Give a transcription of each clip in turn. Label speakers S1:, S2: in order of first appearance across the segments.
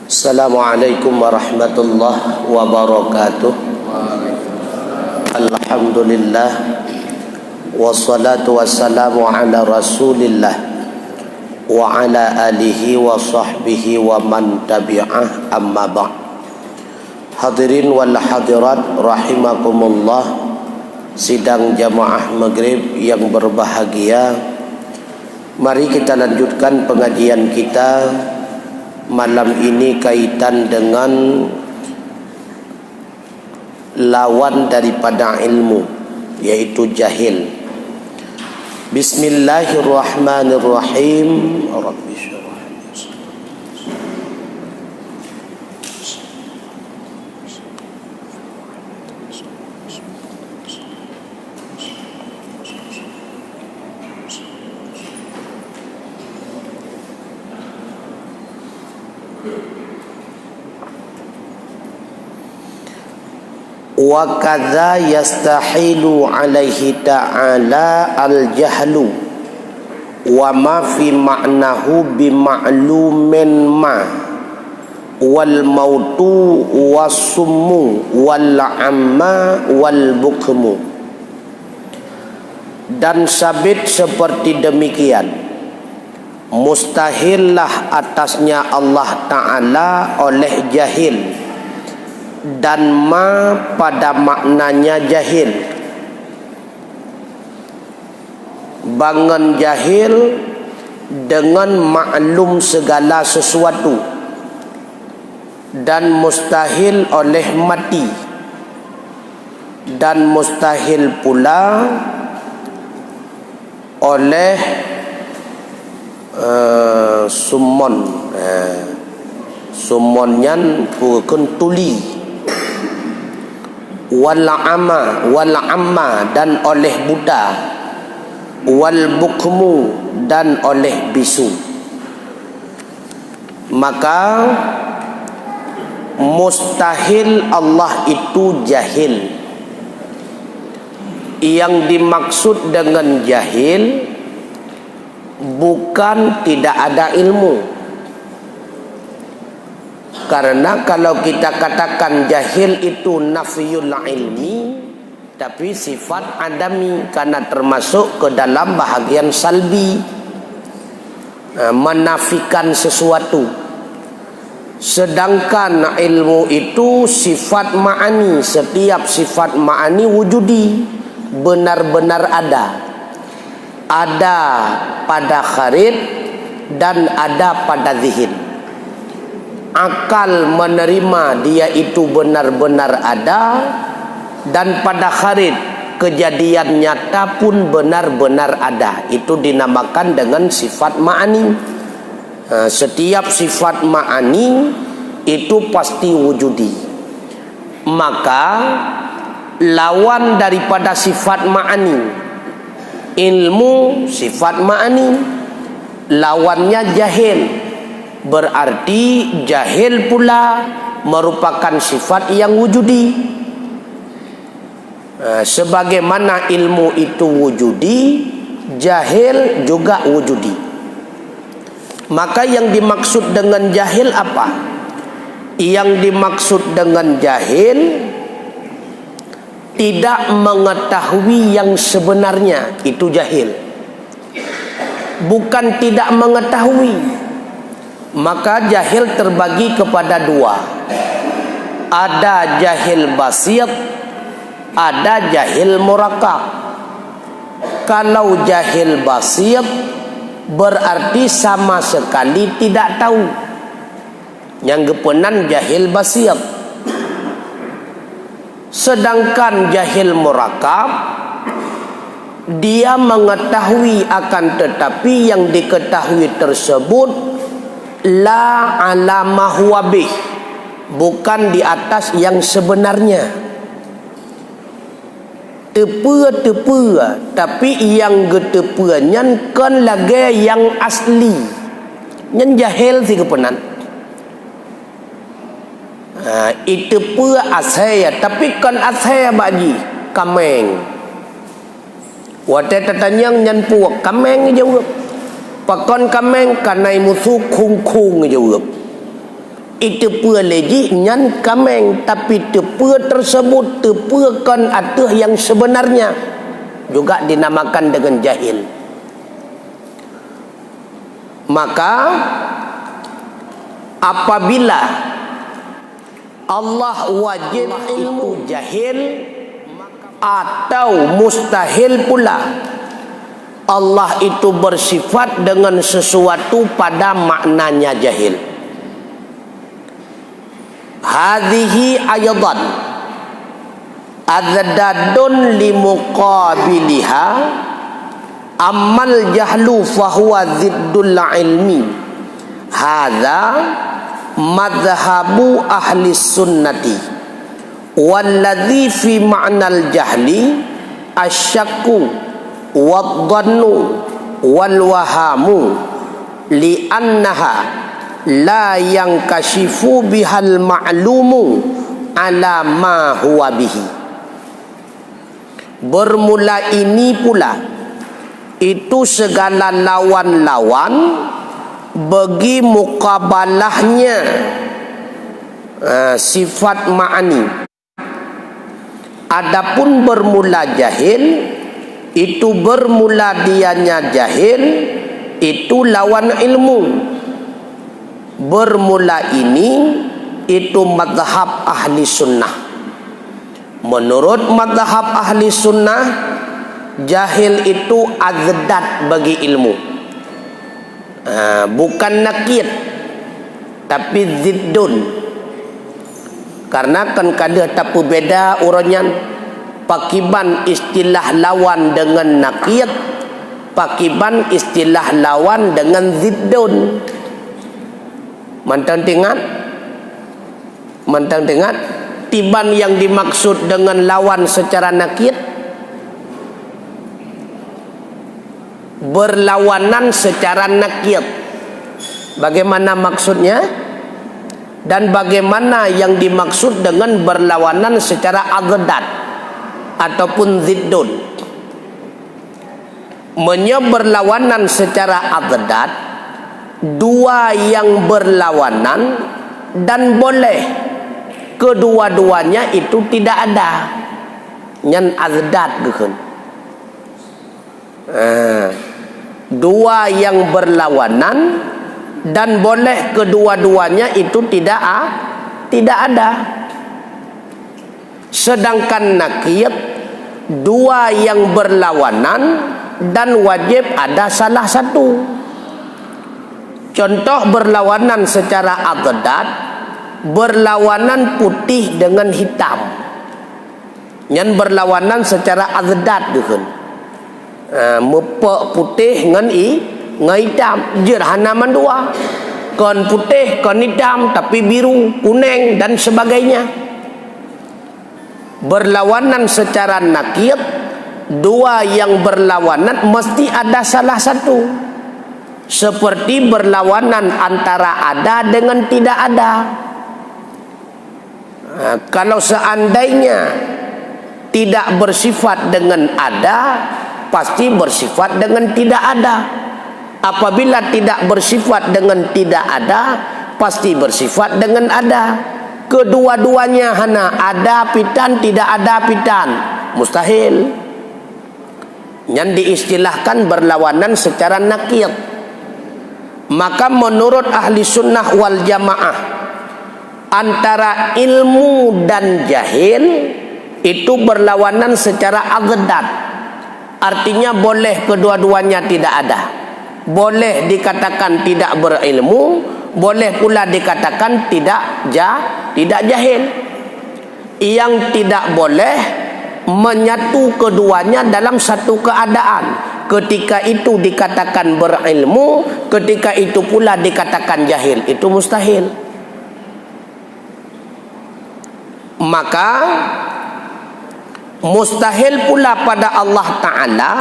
S1: Assalamualaikum warahmatullahi wabarakatuh. Alhamdulillah, wassalatu wassalamu ala rasulillah wa ala alihi wa sahbihi wa man tabi'ah, amma ba'd. Hadirin wal hadirat rahimakumullah, sidang jamaah maghrib yang berbahagia, mari kita lanjutkan pengajian kita malam ini kaitan dengan lawan daripada ilmu, yaitu jahil. Bismillahirrahmanirrahim. Rabbi syrah li sadri. Wa kadza yastahilu alaihi ta'ala al-jahlu wa ma fi ma'nahu bi ma'lumin ma wal mautu was-summu wal amma wal bukmu. Dan sabit seperti demikian, mustahillah atasnya Allah Ta'ala oleh jahil dan ma pada maknanya jahil. Bangun jahil dengan maklum segala sesuatu, dan mustahil oleh mati, dan mustahil pula oleh summon. Summonyan pukun tuli, wal amma dan oleh buta, wal bukmu dan oleh bisu. Maka mustahil Allah itu jahil. Yang dimaksud dengan jahil bukan tidak ada ilmu. Karena kalau kita katakan jahil itu nafiyul ilmi, tapi sifat adami, karena termasuk ke dalam bahagian salbi, menafikan sesuatu. Sedangkan ilmu itu sifat ma'ani. Setiap sifat ma'ani wujudi, benar-benar ada. Ada pada kharid dan ada pada zihin. Akal menerima dia itu benar-benar ada, dan pada kharid kejadian nyata pun benar-benar ada. Itu dinamakan dengan sifat ma'ani. Setiap sifat ma'ani itu pasti wujudi. Maka lawan daripada sifat ma'ani, ilmu sifat ma'ani, lawannya jahil. Berarti jahil pula merupakan sifat yang wujudi. Sebagaimana ilmu itu wujudi, jahil juga wujudi. Maka yang dimaksud dengan jahil apa? Yang dimaksud dengan jahil tidak mengetahui yang sebenarnya, itu jahil. Bukan tidak mengetahui. Maka jahil terbagi kepada dua. Ada jahil basit, ada jahil murakab. Kalau jahil basit berarti sama sekali tidak tahu. Yang gepenan jahil basit. Sedangkan jahil murakab, dia mengetahui akan tetapi yang diketahui tersebut la ala ma huwa bih, bukan di atas yang sebenarnya. Tepua, tapi yang getepuannya kan lagi yang asli. Yang jahil si kepenan. Itu pua asaya, tapi kan asaya bagi kameng. Wate tatanyang nyan puak kameng jawab. Pakon kameng kanai musuh kung kung jawab. itu pua leji nyan kameng, tapi tepua tersebut tepuakan atuh yang sebenarnya juga dinamakan dengan jahil. Maka apabila Allah wajib ilmu jahil atau mustahil pula Allah itu bersifat dengan sesuatu pada maknanya jahil. Hadhihi ayadan adzadun limuqabiliha ammal jahlu fahuwa ziddul ilmi. Hadza madhhabu ahli sunnati walladhi fi ma'nal jahli asyakku wadhannu wal wahamu li'annaha la yankashifu bihal ma'lumu ala ma huwa bihi. Bermula ini pula itu segala lawan-lawan bagi mukabalahnya sifat ma'ani. Adapun bermula jahil, itu bermula dianya jahil, itu lawan ilmu. Bermula ini itu madhab ahli sunnah. Menurut madhab ahli sunnah, jahil itu azdat bagi ilmu, bukan nakir, tapi ziddun. Karena kan kada tak berbeda uranyan pakiban istilah lawan dengan nakir, pakiban istilah lawan dengan ziddun. Mantang dengar tiban yang dimaksud dengan lawan secara nakir, berlawanan secara nakir. Bagaimana maksudnya? Dan bagaimana yang dimaksud dengan berlawanan secara agdat ataupun ziddun? Berlawanan secara agdat, dua yang berlawanan dan boleh kedua-duanya itu tidak ada. Nyan agdat geukeun. Dua yang berlawanan dan boleh kedua-duanya itu tidak ada. Sedangkan nakir, dua yang berlawanan dan wajib ada salah satu. Contoh berlawanan secara agdat, berlawanan putih dengan hitam. Yang berlawanan secara agdat deukeun. Mepek putih dengan hitam, jerhana mandua. Kon putih, kon hitam, tapi biru, kuning dan sebagainya. Berlawanan secara nakir, dua yang berlawanan mesti ada salah satu. Seperti berlawanan antara ada dengan tidak ada. Kalau seandainya tidak bersifat dengan ada, pasti bersifat dengan tidak ada. Apabila tidak bersifat dengan tidak ada, pasti bersifat dengan ada. Kedua-duanya hana ada pitan, tidak ada pitan, mustahil. Yang diistilahkan berlawanan secara nakir. Maka menurut ahli sunnah wal jamaah, antara ilmu dan jahil itu berlawanan secara agdat. Artinya boleh kedua-duanya tidak ada. Boleh dikatakan tidak berilmu, boleh pula dikatakan tidak jahil. Yang tidak boleh menyatu keduanya dalam satu keadaan. Ketika itu dikatakan berilmu, ketika itu pula dikatakan jahil. Itu mustahil. Maka mustahil pula pada Allah Ta'ala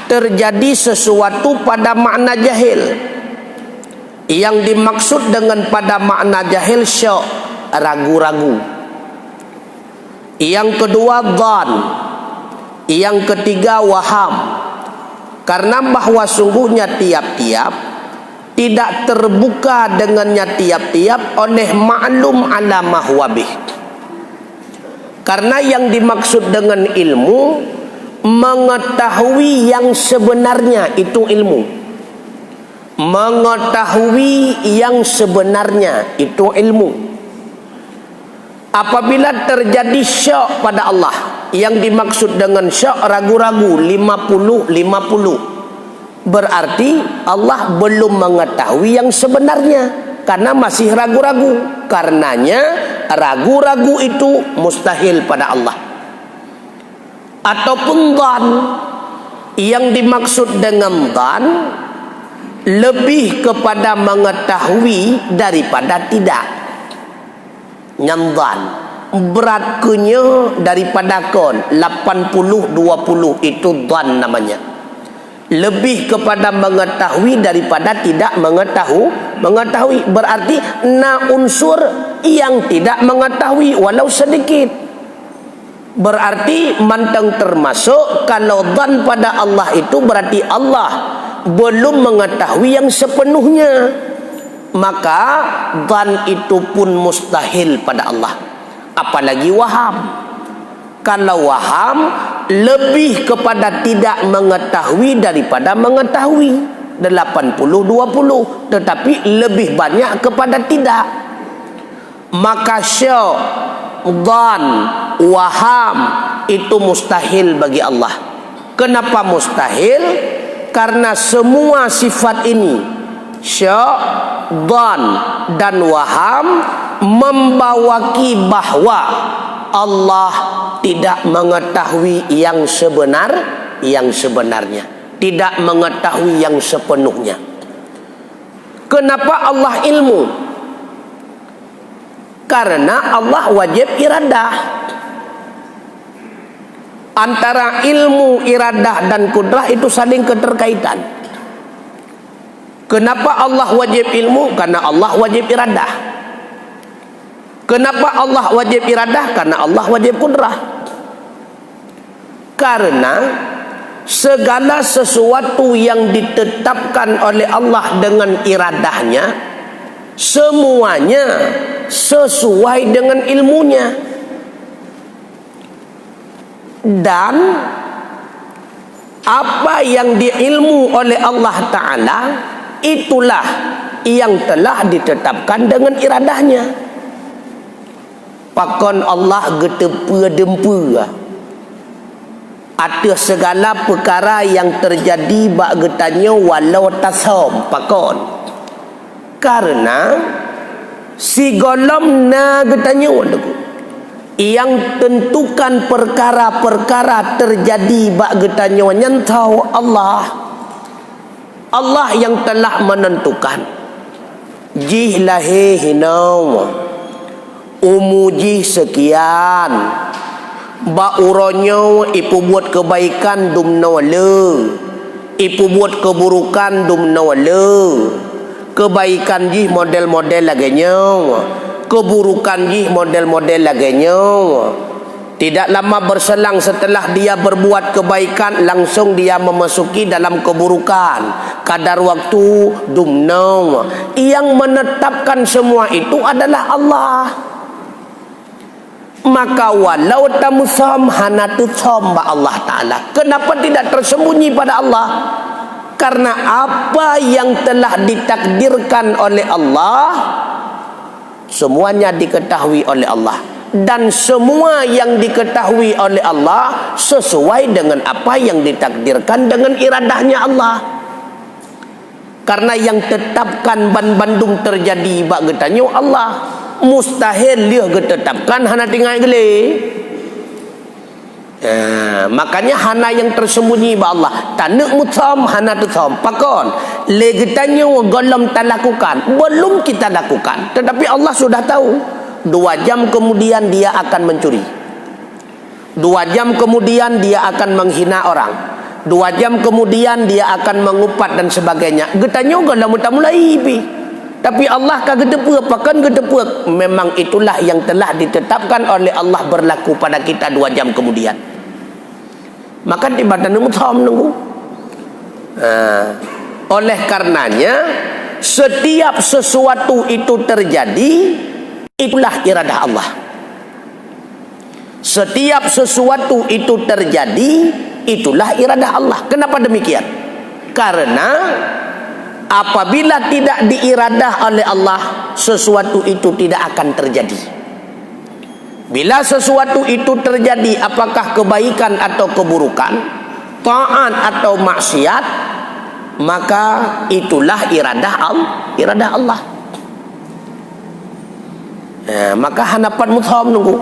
S1: terjadi sesuatu pada makna jahil. Yang dimaksud dengan pada makna jahil syok, ragu-ragu. Yang kedua dhan. Yang ketiga waham. Karena bahwa sungguhnya tiap-tiap tidak terbuka dengannya tiap-tiap oleh ma'lum ala mahwabih. Karena yang dimaksud dengan ilmu, mengetahui yang sebenarnya, itu ilmu. Mengetahui yang sebenarnya, itu ilmu. Apabila terjadi syak pada Allah, yang dimaksud dengan syak ragu-ragu 50-50, berarti Allah belum mengetahui yang sebenarnya, karena masih ragu-ragu. Karenanya ragu-ragu itu mustahil pada Allah. Ataupun dhan, yang dimaksud dengan dhan lebih kepada mengetahui daripada tidak. Nyandhan berat kunya daripada kon 80-20, itu dhan namanya. Lebih kepada mengetahui daripada tidak mengetahui. Berarti na unsur yang tidak mengetahui walau sedikit. Berarti mantang termasuk kalau dhan pada Allah itu berarti Allah belum mengetahui yang sepenuhnya. Maka dhan itu pun mustahil pada Allah. Apalagi waham. Kalau waham lebih kepada tidak mengetahui daripada mengetahui, 80-20, tetapi lebih banyak kepada tidak. Maka syak, dhan, waham itu mustahil bagi Allah. Kenapa mustahil? Karena semua sifat ini, syak, dhan dan waham, membawaki bahwa Allah tidak mengetahui yang sebenarnya, tidak mengetahui yang sepenuhnya. Kenapa Allah ilmu? Karena Allah wajib iradah. Antara ilmu, iradah dan kudrah itu saling keterkaitan. Kenapa Allah wajib ilmu? Karena Allah wajib iradah. Kenapa Allah wajib iradah? Karena Allah wajib kudrah. Karena segala sesuatu yang ditetapkan oleh Allah dengan iradahnya, semuanya sesuai dengan ilmunya. Dan apa yang diilmu oleh Allah Ta'ala, itulah yang telah ditetapkan dengan iradahnya. Pakon Allah getepa-dempa atas segala perkara yang terjadi bak getanya walau tasam pakon. Karena si golom na getanya walaku yang tentukan perkara-perkara terjadi bak getanya nyantau Allah. Allah yang telah menentukan jih lahir hinau umuji sekian, ba uronyo ipu buat kebaikan dum nawale, ipu buat keburukan dum nawale. Kebaikan jih model-model laganya, keburukan jih model-model laganya. Tidak lama berselang setelah dia berbuat kebaikan, langsung dia memasuki dalam keburukan. Kadar waktu dumnaw. Yang menetapkan semua itu adalah Allah. Maka walau tamusam hanatu ba Allah Ta'ala. Kenapa tidak tersembunyi pada Allah? Karena apa yang telah ditakdirkan oleh Allah, semuanya diketahui oleh Allah. Dan semua yang diketahui oleh Allah sesuai dengan apa yang ditakdirkan dengan iradahnya Allah. Karena yang tetapkan bandung terjadi bak getanyo Allah. Mustahil dia ditetapkan hana tinggal gele. Makanya hana yang tersembunyi ba Allah. Tanuk mutam hana tutam. Pakon le getanyo golom tak lakukan, belum kita lakukan, tetapi Allah sudah tahu. 2 jam kemudian dia akan mencuri. 2 jam kemudian dia akan menghina orang. 2 jam kemudian dia akan mengupat dan sebagainya. Getanyo golom tak mulai pi. Tapi Allah ka gedepuk, pakan gedepuk. Memang itulah yang telah ditetapkan oleh Allah berlaku pada kita 2 jam kemudian. Maka di badan nunggu. Oleh karenanya setiap sesuatu itu terjadi, itulah iradah Allah. Setiap sesuatu itu terjadi, itulah iradah Allah. Kenapa demikian? Karena apabila tidak diiradah oleh Allah, sesuatu itu tidak akan terjadi. Bila sesuatu itu terjadi, apakah kebaikan atau keburukan, taat atau maksiat, maka itulah iradah Allah. Maka hanapan mutham nunggu.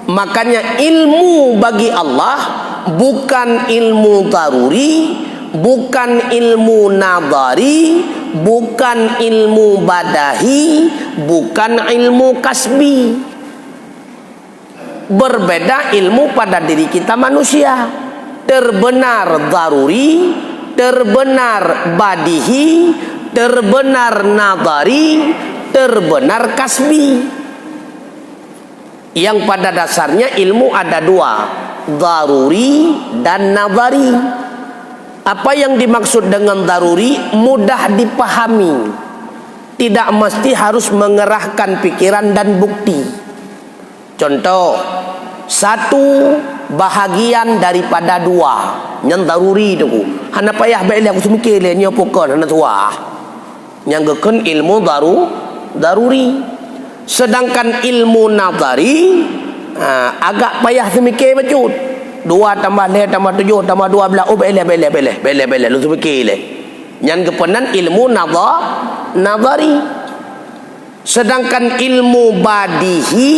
S1: Makanya ilmu bagi Allah bukan ilmu daruri, bukan ilmu nadari, bukan ilmu badahi, bukan ilmu kasbi. Berbeda ilmu pada diri kita manusia. Terbenar daruri, terbenar badihi, terbenar nadari, terbenar kasbi. Yang pada dasarnya ilmu ada dua, daruri dan nadari. Apa yang dimaksud dengan daruri? Mudah dipahami, tidak mesti harus mengerahkan pikiran dan bukti. Contoh, satu bahagian daripada dua yang daruri tu. Hana payah baik aku semikir le nya pokon hana tua. Yang gekun ilmu daruri. Sedangkan ilmu nadari agak payah semikir bacut. 2 tambah 2 tambah 7 tambah 12. Oh bele lu semikir le. Yang gepenan ilmu nadari. Sedangkan ilmu badihi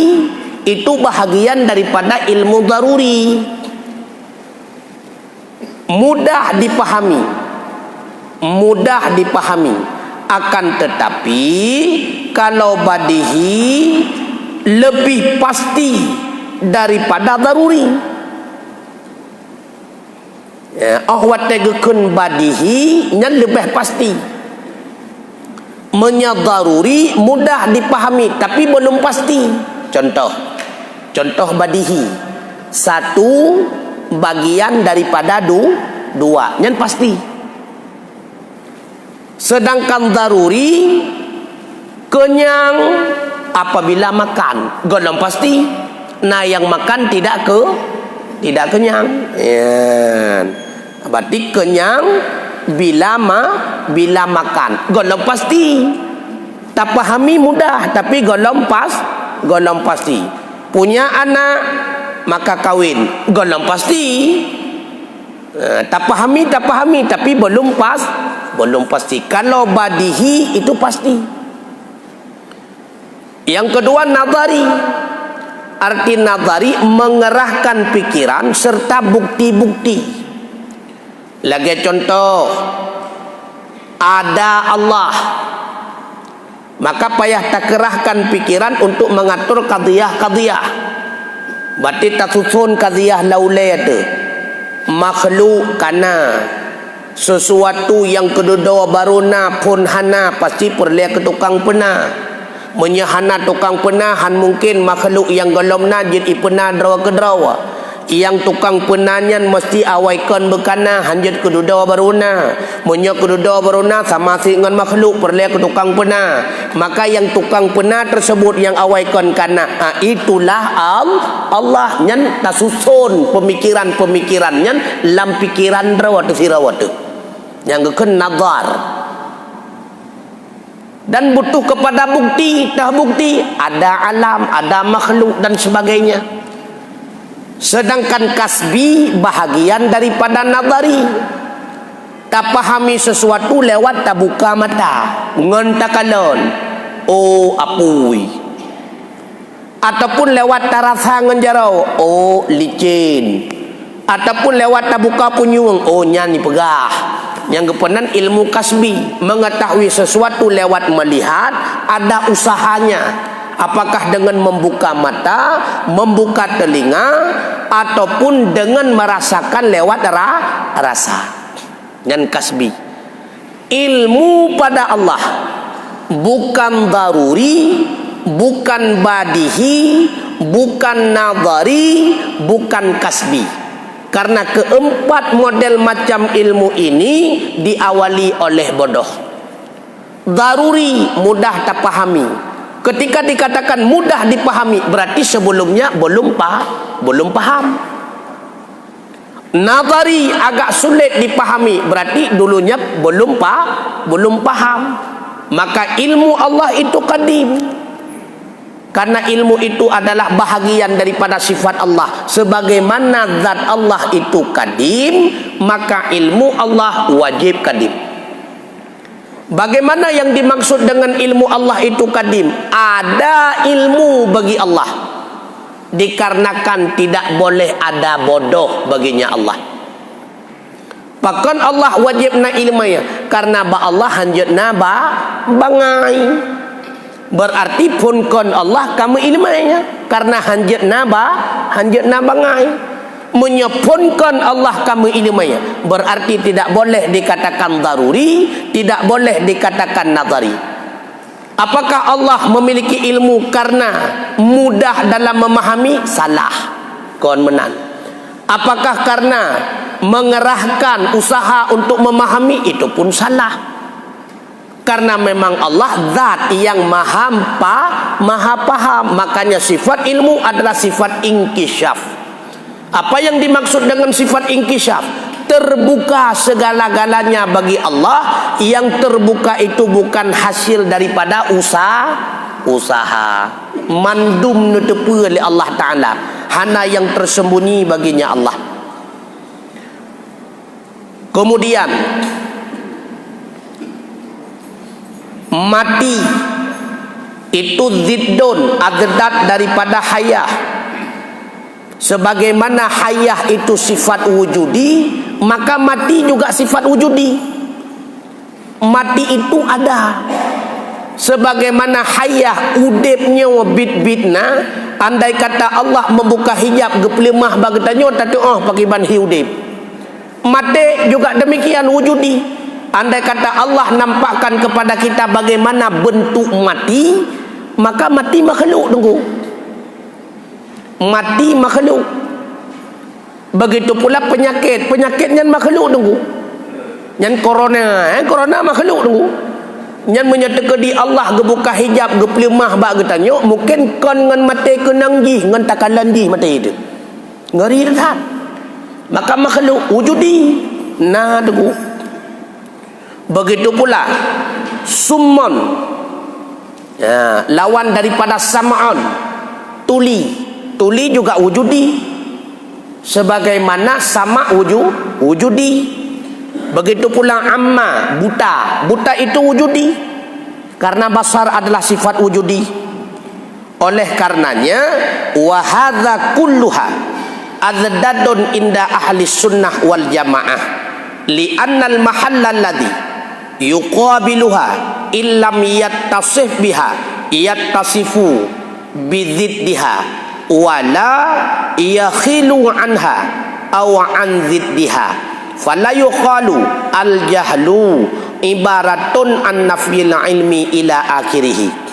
S1: itu bahagian daripada ilmu daruri. Mudah dipahami. Akan tetapi kalau badihi lebih pasti daripada daruri. Ahwat tegekun badihi yang lebih pasti. Menyadaruri mudah dipahami tapi belum pasti. Contoh badihi, satu bagian daripada dua yang pasti. Sedangkan daruri, kenyang apabila makan, golong pasti. Nah yang makan tidak kenyang. Berarti kenyang bila makan, golong pasti. Tak pahami mudah tapi golong pasti. Punya anak maka kawin, golong pasti. Tak pahami tapi belum pasti. Kalau badihi itu pasti. Yang kedua nadari. Arti nadari mengerahkan pikiran serta bukti-bukti. Lagi contoh, ada Allah, maka payah tak kerahkan pikiran untuk mengatur qadiyah. Berarti tak susun qadiyah laulai itu. Makhluk kana sesuatu yang kedua baruna pun hana pasti perlu ke tukang pena. Menyahana tukang pena han mungkin makhluk yang golom najid ipena drawa ke drawa. Yang tukang penanya mesti awaikan bekana hanjut kedua baruna. Munya kedua baruna sama dengan makhluk perlu ke tukang pena. Maka yang tukang pena tersebut yang awaikan kana, itulah Allah yang tasusun pemikirannya lam pikiran rawat sirawat yang gekun nazar. Dan butuh kepada bukti, ada alam, ada makhluk dan sebagainya. Sedangkan kasbi bahagian daripada nadari. Tak pahami sesuatu lewat tak buka mata, ngontakalon, oh apui. Ataupun lewat tarasa ngenjarau, oh licin. Ataupun lewat tak buka punyung, oh nyani pegah. Yang kepenan ilmu kasbi, mengetahui sesuatu lewat melihat, ada usahanya. Apakah dengan membuka mata, membuka telinga, ataupun dengan merasakan lewat rasa. Dan kasbi. Ilmu pada Allah bukan daruri, bukan badihi, bukan nadari, bukan kasbi. Karena keempat model macam ilmu ini diawali oleh bodoh. daruri, mudah terpahami. Ketika dikatakan mudah dipahami, berarti sebelumnya belum paham. Nazari, agak sulit dipahami, berarti dulunya belum paham. Maka ilmu Allah itu qadim. Karena ilmu itu adalah bahagian daripada sifat Allah. Sebagaimana zat Allah itu qadim, maka ilmu Allah wajib qadim. Bagaimana yang dimaksud dengan ilmu Allah itu qadim? Ada ilmu bagi Allah, dikarenakan tidak boleh ada bodoh baginya Allah. Bahkan Allah wajib na ilmunya, karena ba Allah hanjatna bangai. Berarti pun kon Allah kamu ilmunya, karena hanjatna bangai. Menyepunkan Allah kamu ilmunya, berarti tidak boleh dikatakan daruri, tidak boleh dikatakan nazari. Apakah Allah memiliki ilmu karena mudah dalam memahami? Salah, kon menan. Apakah karena mengerahkan usaha untuk memahami? Itu pun salah. Karena memang Allah zat yang maha paham. Makanya sifat ilmu adalah sifat inkishaf. Apa yang dimaksud dengan sifat inkishaf? Terbuka segala-galanya bagi Allah. Yang terbuka itu bukan hasil daripada usaha. Mandum nutepu oleh Allah Ta'ala. Hana yang tersembunyi baginya Allah. Kemudian mati itu ziddun, addat daripada hayah. Sebagaimana hayah itu sifat wujudi, maka mati juga sifat wujudi. Mati itu ada. Sebagaimana hayah udipnya bit-bitna, andai kata Allah membuka hijab geplemah bagetanya tatu pakai banhi udip. Mati juga demikian wujudi. Andai kata Allah nampakkan kepada kita bagaimana bentuk mati, maka mati makhluk tunggu. Mati makhluk. Begitu pula penyakitnya makhluk tunggu. Yang corona makhluk tunggu. Yang menyatakan di Allah gebuka hijab geplemah bak getanya, mungkin kon ngan mati kenang ji ngan takalan di mati itu. Ngeri dah. Maka makhluk wujudi. Nah tunggu. Begitu pula summon, lawan daripada sam'on, tuli juga wujudi. Sebagaimana sama wujudi. Begitu pula amma, buta itu wujudi. Karena basar adalah sifat wujudi. Oleh karenanya wa hadza kulluha adzadun inda ahli sunnah wal jamaah li annal mahalla alladhi yuqabiluha illam yattasif biha yattasifu bidziddiha wala yakhilu anha aw an ziddiha fala yuqalu al jahlu ibaratun an nafyil ilmi ila akhirih.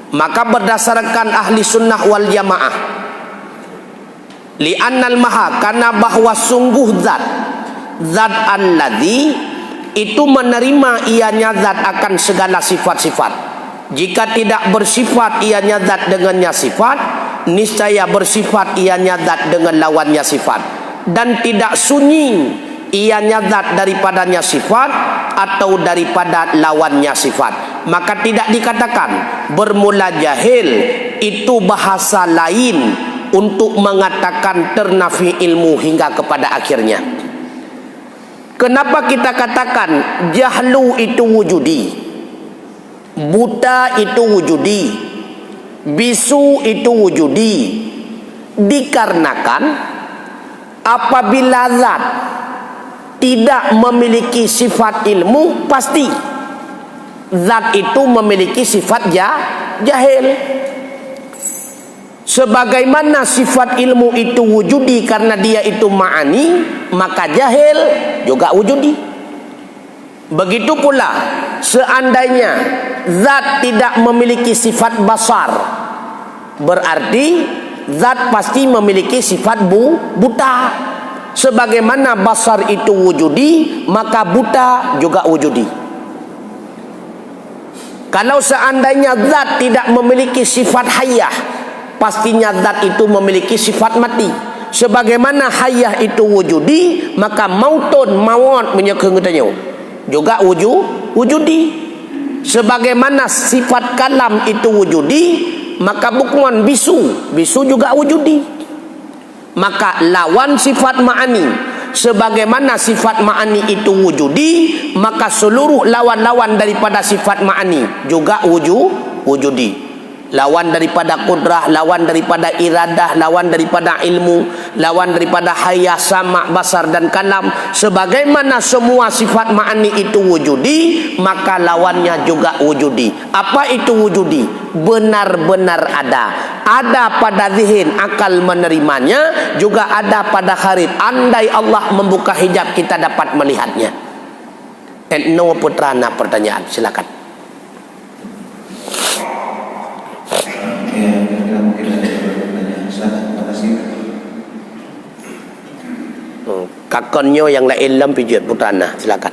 S1: Maka berdasarkan ahli sunnah wal jamaah, li annal maha, karena bahwa sungguh zat alladhi itu menerima ianya zat akan segala sifat-sifat. Jika tidak bersifat ianya zat dengannya sifat, niscaya bersifat ianya zat dengan lawannya sifat. Dan tidak sunyi ianya zat daripadanya sifat atau daripada lawannya sifat. Maka tidak dikatakan bermula jahil itu bahasa lain untuk mengatakan ternafi ilmu hingga kepada akhirnya. Kenapa kita katakan jahlu itu wujudi, buta itu wujudi, bisu itu wujudi? Dikarenakan apabila zat tidak memiliki sifat ilmu, pasti zat itu memiliki sifat jahil. Sebagaimana sifat ilmu itu wujudi karena dia itu ma'ani, maka jahil juga wujudi. Begitu pula seandainya zat tidak memiliki sifat basar, berarti zat pasti memiliki sifat buta. Sebagaimana basar itu wujudi, maka buta juga wujudi. Kalau seandainya zat tidak memiliki sifat hayah, pastinya zat itu memiliki sifat mati. Sebagaimana hayah itu wujudi, maka mautun mawat menyekengutanya juga wujudi. Sebagaimana sifat kalam itu wujudi, maka bukman bisu juga wujudi. Maka lawan sifat ma'ani, sebagaimana sifat ma'ani itu wujudi, maka seluruh lawan-lawan daripada sifat ma'ani juga wujudi. Lawan daripada kudrah, lawan daripada iradah, lawan daripada ilmu, lawan daripada hayah, sama', basar dan kalam. Sebagaimana semua sifat ma'ani itu wujudi, maka lawannya juga wujudi. Apa itu wujudi? Benar-benar ada. Ada pada zihin, akal menerimanya, juga ada pada kharib. Andai Allah membuka hijab, kita dapat melihatnya. No putrana pertanyaan, silakan.
S2: Ya, mungkin ada pertanyaan. Terima kasih.
S1: Kakonnya yang lain lam pijat putrana, silakan.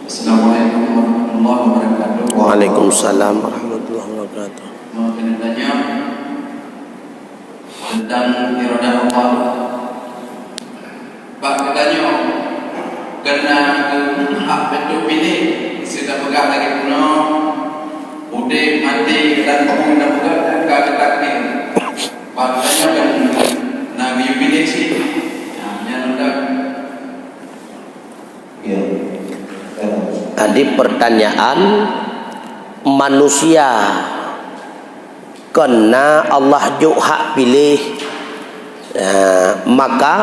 S2: Assalamualaikum warahmatullahi wabarakatuh.
S1: Waalaikumsalam warahmatullahi wabarakatuh.
S2: Mau tanya tentang iradah Allah. Pak katanya kena hak betul pilih sudah pegang lagi kuno udah mati dan pengguna pegang kagak takdir. Pak katanya kan Nabi pilih sih yang udah ya.
S1: Tadi pertanyaan manusia kena Allah juk hak pilih, maka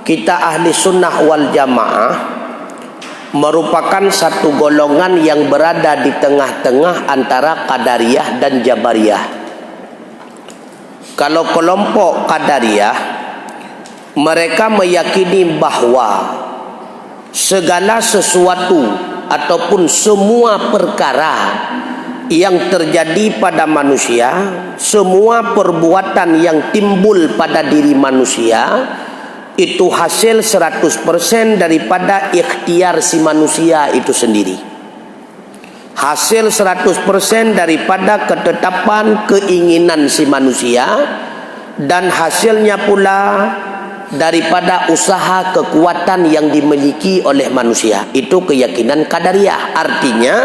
S1: kita ahli sunnah wal jamaah merupakan satu golongan yang berada di tengah-tengah antara Qadariyah dan Jabariyah. Kalau kelompok Qadariyah, mereka meyakini bahwa segala sesuatu ataupun semua perkara yang terjadi pada manusia, semua perbuatan yang timbul pada diri manusia, itu hasil 100% daripada ikhtiar si manusia itu sendiri. Hasil 100% daripada ketetapan keinginan si manusia, dan hasilnya pula daripada usaha kekuatan yang dimiliki oleh manusia. Itu keyakinan Qadariyah. Artinya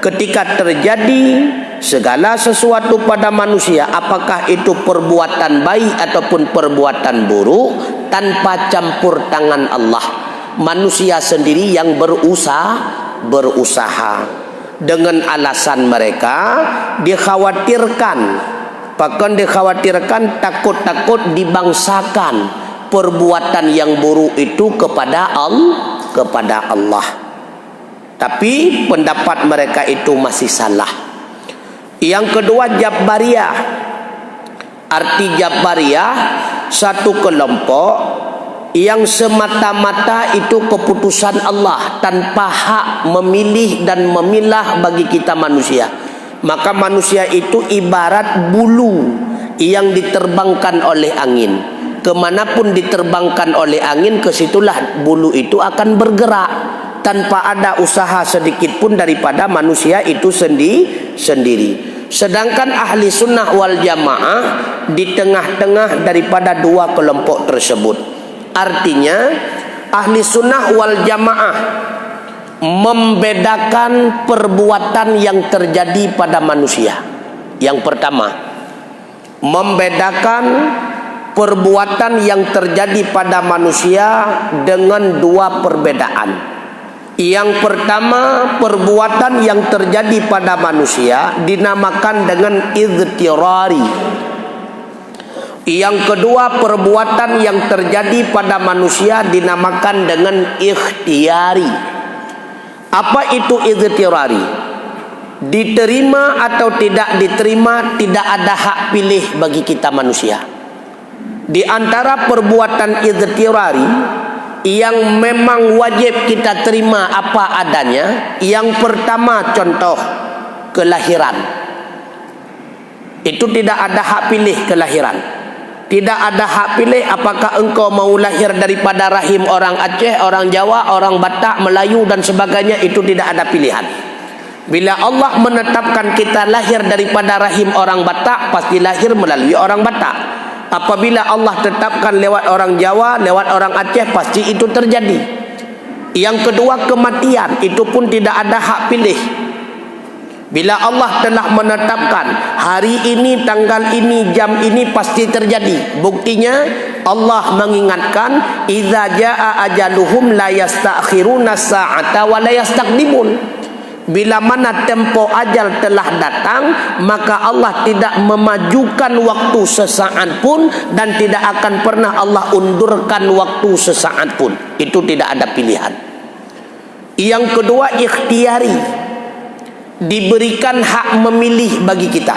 S1: ketika terjadi segala sesuatu pada manusia, apakah itu perbuatan baik ataupun perbuatan buruk, tanpa campur tangan Allah, manusia sendiri yang berusaha dengan alasan mereka dikhawatirkan, bahkan dikhawatirkan takut-takut dibangsakan perbuatan yang buruk itu kepada Allah. Tapi pendapat mereka itu masih salah. Yang kedua, Jabariyah. Arti Jabariyah, satu kelompok yang semata-mata itu keputusan Allah, tanpa hak memilih dan memilah bagi kita manusia. Maka manusia itu ibarat bulu yang diterbangkan oleh angin. Kemanapun diterbangkan oleh angin, kesitulah bulu itu akan bergerak, tanpa ada usaha sedikit pun daripada manusia itu sendiri. Sedangkan ahli sunnah wal jamaah di tengah-tengah daripada dua kelompok tersebut. Artinya ahli sunnah wal jamaah membedakan perbuatan yang terjadi pada manusia. Yang pertama, membedakan perbuatan yang terjadi pada manusia dengan dua perbedaan. Yang pertama, perbuatan yang terjadi pada manusia dinamakan dengan idhtirari. Yang kedua, perbuatan yang terjadi pada manusia dinamakan dengan ikhtiyari. Apa itu idhtirari? Diterima atau tidak diterima, tidak ada hak pilih bagi kita manusia. Di antara perbuatan idhtirari yang memang wajib kita terima apa adanya. Yang pertama, contoh kelahiran. Itu tidak ada hak pilih kelahiran. Tidak ada hak pilih apakah engkau mau lahir daripada rahim orang Aceh, orang Jawa, orang Batak, Melayu dan sebagainya. Itu tidak ada pilihan. Bila Allah menetapkan kita lahir daripada rahim orang Batak, pasti lahir melalui orang Batak. Apabila Allah tetapkan lewat orang Jawa, lewat orang Aceh, pasti itu terjadi. Yang kedua, kematian. Itu pun tidak ada hak pilih. Bila Allah telah menetapkan hari ini, tanggal ini, jam ini pasti terjadi. Buktinya Allah mengingatkan, idza jaa ajaluhum la yastakhiruna sa'ata wa la yastaqdimun. Bila mana tempo ajal telah datang, maka Allah tidak memajukan waktu sesaat pun dan tidak akan pernah Allah undurkan waktu sesaat pun. Itu tidak ada pilihan. Yang kedua, ikhtiari. Diberikan hak memilih bagi kita.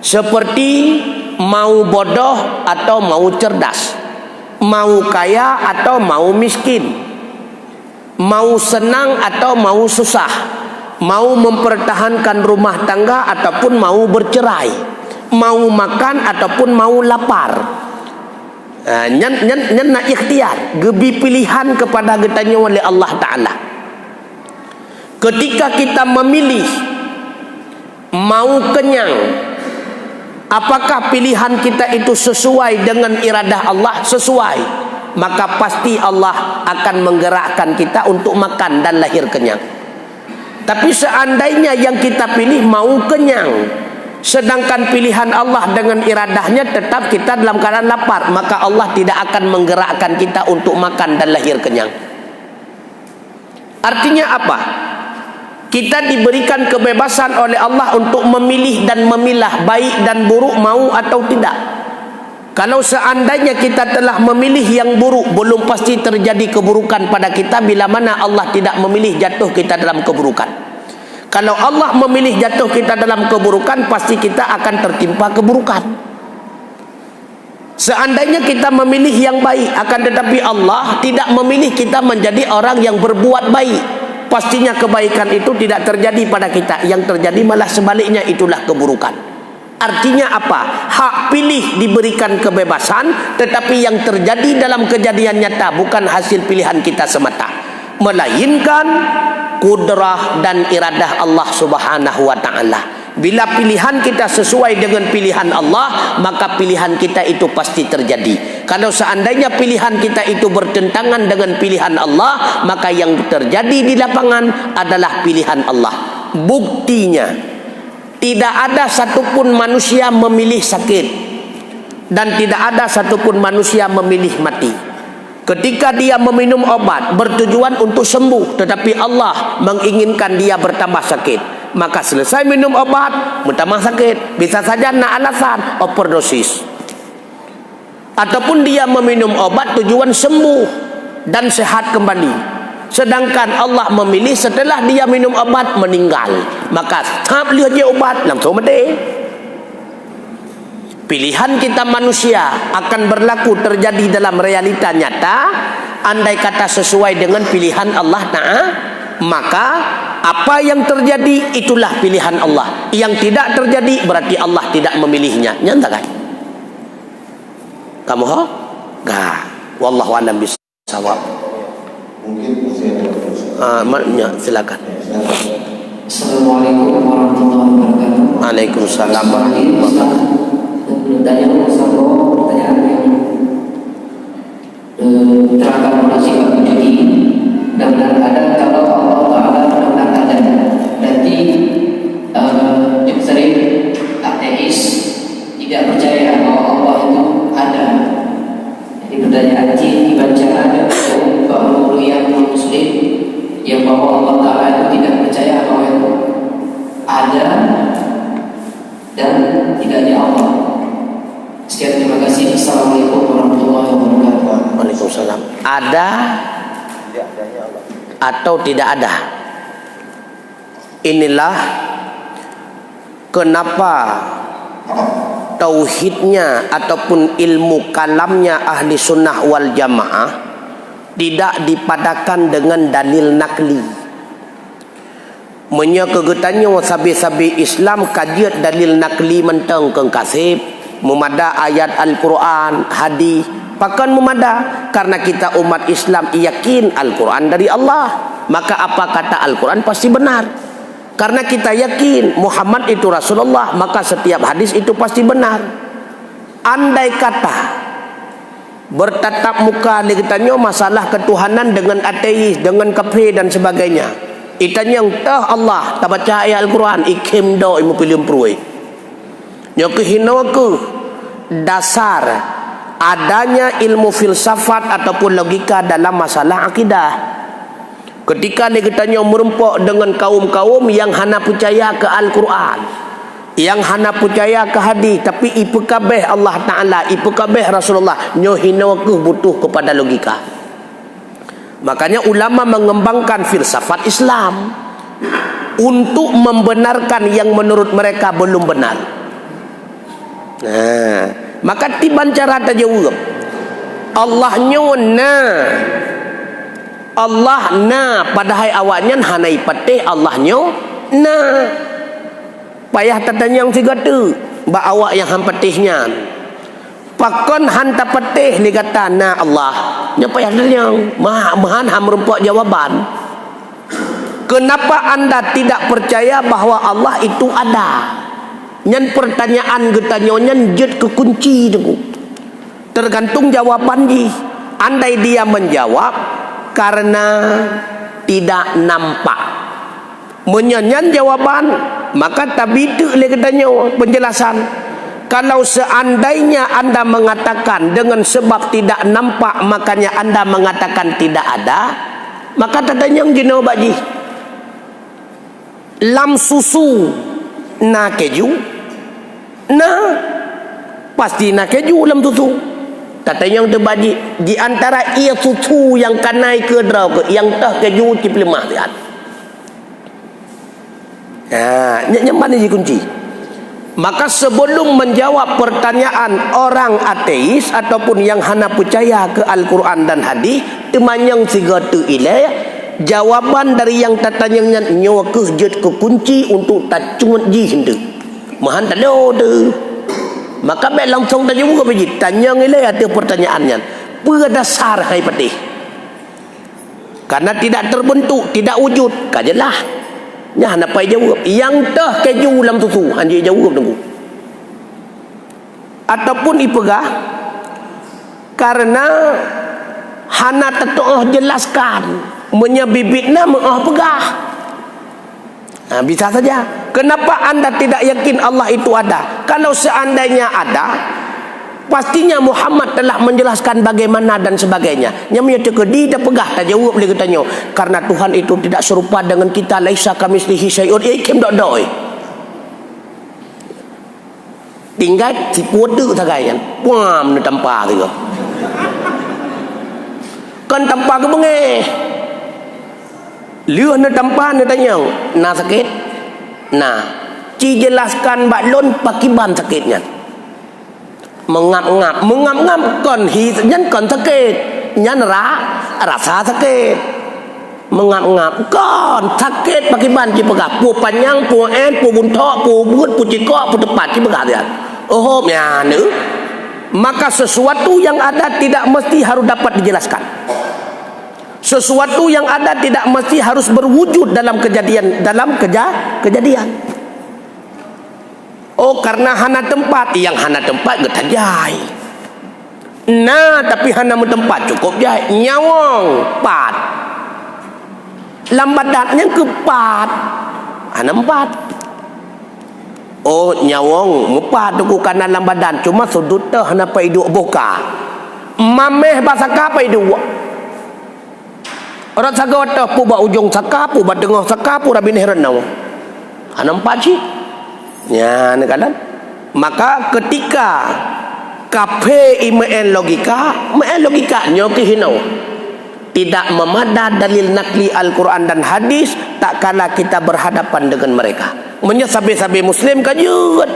S1: Seperti mau bodoh atau mau cerdas, mau kaya atau mau miskin, mau senang atau mau susah, mau mempertahankan rumah tangga ataupun mau bercerai, mau makan ataupun mau lapar. Nyen nak ikhtiar, gebi pilihan kepada getanya oleh Allah Ta'ala. Ketika kita memilih mau kenyang, apakah pilihan kita itu sesuai dengan iradah Allah? Sesuai. Maka pasti Allah akan menggerakkan kita untuk makan dan lahir kenyang. Tapi seandainya yang kita pilih mau kenyang, sedangkan pilihan Allah dengan iradahnya tetap kita dalam keadaan lapar, maka Allah tidak akan menggerakkan kita untuk makan dan lahir kenyang. Artinya apa? Kita diberikan kebebasan oleh Allah untuk memilih dan memilah baik dan buruk, mau atau tidak. Kalau seandainya kita telah memilih yang buruk, belum pasti terjadi keburukan pada kita. Bila mana Allah tidak memilih, jatuh kita dalam keburukan. Kalau Allah memilih jatuh kita dalam keburukan, pasti kita akan tertimpa keburukan. Seandainya kita memilih yang baik, akan tetapi Allah tidak memilih kita menjadi orang yang berbuat baik, pastinya kebaikan itu tidak terjadi pada kita. Yang terjadi malah sebaliknya, itulah keburukan. Artinya apa? Hak pilih diberikan kebebasan, tetapi yang terjadi dalam kejadian nyata bukan hasil pilihan kita semata, melainkan kudrah dan iradah Allah Subhanahu wa Ta'ala. Bila pilihan kita sesuai dengan pilihan Allah, maka pilihan kita itu pasti terjadi. Kalau seandainya pilihan kita itu bertentangan dengan pilihan Allah, maka yang terjadi di lapangan adalah pilihan Allah. Buktinya, tidak ada satupun manusia memilih sakit, dan tidak ada satupun manusia memilih mati. Ketika dia meminum obat bertujuan untuk sembuh, tetapi Allah menginginkan dia bertambah sakit, maka selesai minum obat bertambah sakit. Bisa saja nak alasan overdosis. Ataupun dia meminum obat tujuan sembuh dan sehat kembali, sedangkan Allah memilih setelah dia minum obat meninggal, maka tak boleh je obat langsung mati. Pilihan kita manusia akan berlaku terjadi dalam realita nyata andai kata sesuai dengan pilihan Allah Ta'ala, maka apa yang terjadi itulah pilihan Allah. Yang tidak terjadi berarti Allah tidak memilihnya. Nyata kan? Kamu ho? Gak. Wallahu a'lam bishawab.
S3: Mungkin masih ada
S1: silakan.
S4: Assalamualaikum warahmatullahi wabarakatuh.
S1: Waalaikumsalam warahmatullahi wabarakatuh.
S4: Pertanyaan yang terangkan oleh sifat wujudi, benar ada kalau Allah Ta'ala benar ada. Berarti sering ateis tidak percaya bahwa Allah itu ada. Jadi pertanyaan dibaca ada bahwa yang muslim yang bahwa Allah Ta'ala itu tidak percaya bahwa itu ada dan tidak ada Allah. Sekian, terima kasih. Assalamualaikum warahmatullahi wabarakatuh.
S1: Waalaikumsalam. Ada atau tidak ada? Inilah kenapa tauhidnya ataupun ilmu kalamnya ahli sunnah wal jamaah tidak dipadakan dengan dalil nakli. Menya kegetannya sabi-sabi Islam kajiat dalil nakli mentang keng kasib memada ayat Al-Quran, hadis, pakan memada karena kita umat Islam yakin Al-Quran dari Allah, maka apa kata Al-Quran pasti benar. Karena kita yakin Muhammad itu Rasulullah, maka setiap hadis itu pasti benar. Andai kata bertatap muka ditanya masalah ketuhanan dengan ateis, dengan kafir dan sebagainya, itanya tah Allah tak baca ayat Al-Quran ikim do imu pilih peruai nyoke hinawaku dasar adanya ilmu filsafat ataupun logika dalam masalah akidah. Ketika ditanya merempok dengan kaum-kaum yang hana percaya ke Al-Quran, yang hana percaya ke hadis, tapi ipu kabeh Allah Ta'ala, ipu kabeh Rasulullah, nyohinawaku butuh kepada logika. Makanya ulama mengembangkan filsafat Islam untuk membenarkan yang menurut mereka belum benar. Nah, maka tiban cara tajawab Allahnya Allah na padahal awaknya hanai patih Allahnya na payah tatanya yang tiga tu ba awak yang han patihnya pakon hanta patih ni kata na Allah nya payah yang mahan ham rumpuk jawaban. Kenapa anda tidak percaya bahwa Allah itu ada? Nyan pertanyaan getanya nyan jet ke kunci tu. Tergantung jawaban ji. Andai dia menjawab karena tidak nampak, menyanyan jawaban, maka tabidu le katanya penjelasan. Kalau seandainya anda mengatakan dengan sebab tidak nampak makanya anda mengatakan tidak ada, maka tadanya yang jino baji lam susu na keju na pasti na keju lam susu. Kata yang terbagi di antara ia susu yang kanai ke draw ke yang tah keju ciplemah lihat. Yang mana je kunci? Maka sebelum menjawab pertanyaan orang ateis ataupun yang hana percaya ke Al-Quran dan hadis, temanyang tiga tu ilai jawaban dari yang tatanya nyawa ke jet ke kunci untuk tacungut ji hendak. Mahan tak ada tu. Maka baik langsung tanya juga biji tanya nilai ada pertanyaannya apa dasar hai patih karena tidak terbentuk tidak wujud kajalah nya nak pai jawab yang tah keju dalam susu anji jawab tunggu ataupun ipegah karena hana tetuh jelaskan menyebibitna mengah pegah. Bisa saja. Kenapa anda tidak yakin Allah itu ada? Kalau seandainya ada, pastinya Muhammad telah menjelaskan bagaimana dan sebagainya. Yang menyatakan dia pegah tak jawab boleh katanya. Karena Tuhan itu tidak serupa dengan kita. Laisa kamitslihi syai'un. Ikim dok-dok. Tinggal si poder sagaian. Puam ni tanpa ke. Kan tanpa ke bengeh. Lihat ni tanpa ni tanya. Nak sakit? Nah, ci jelaskan baklon pakiban sakitnya. Mengap-ngap kon nyan kon sakit. Nyan rasa sakit. Mengap-ngap kon sakit pakiban ci pegah. Pu panjang, pu en, pu buntok, pu buat, pu cikok, pu tepat ci pegah dia. Oh, ya nu. Maka sesuatu yang ada tidak mesti harus dapat dijelaskan. Sesuatu yang ada tidak mesti harus berwujud dalam kejadian Oh, karena hana tempat yang hana tempat getajai. Nah, tapi hana tempat cukup jai nyawang pat. Lambadatnya kepat. Hana empat. Oh, nyawang empat tu karena lambadan cuma sudut teh hana pai duk boka. Mameh basaka pai duk. Orang sagawat pu ba ujung sakapu ba tengah sakapu rabin herenau. Nampak sih? Ya, nekalan. Maka ketika kafe imen logika nyoki hinau. Tidak memada dalil nakli Al-Quran dan hadis tak kala kita berhadapan dengan mereka. Menyasabi-sabi muslim kajut.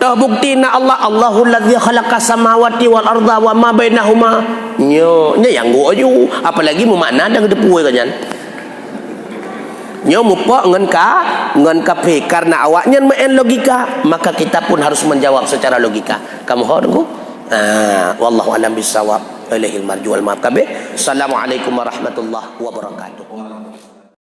S1: Toh bukti na Allah, Allahul ladzi khalaqas samawati wal arda wa ma bainahuma. Nyo yang go aju, apalagi mu makna dah depuai kanyan. Nyo mupa ngan ka pe karena awaknya main logika, maka kita pun harus menjawab secara logika. Kamu ho tunggu. Wallahu alam bisawab. Ilaihil marju wal ma'ab kabeh. Assalamualaikum warahmatullahi wabarakatuh.